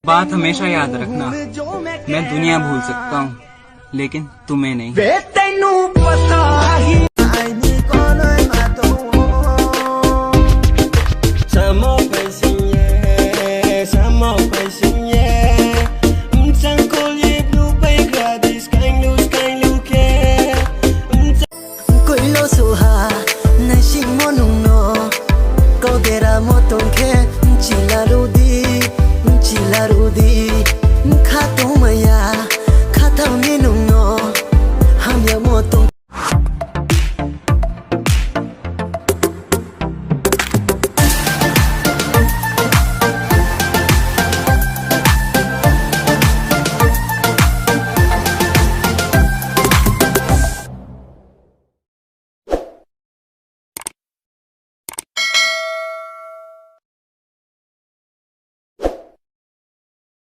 बात हमेशा याद रखना, मैं दुनिया भूल सकता हूँ लेकिन तुम्हें नहीं। Larudi, khatumaya, khatam ni nung no, ham ya motong.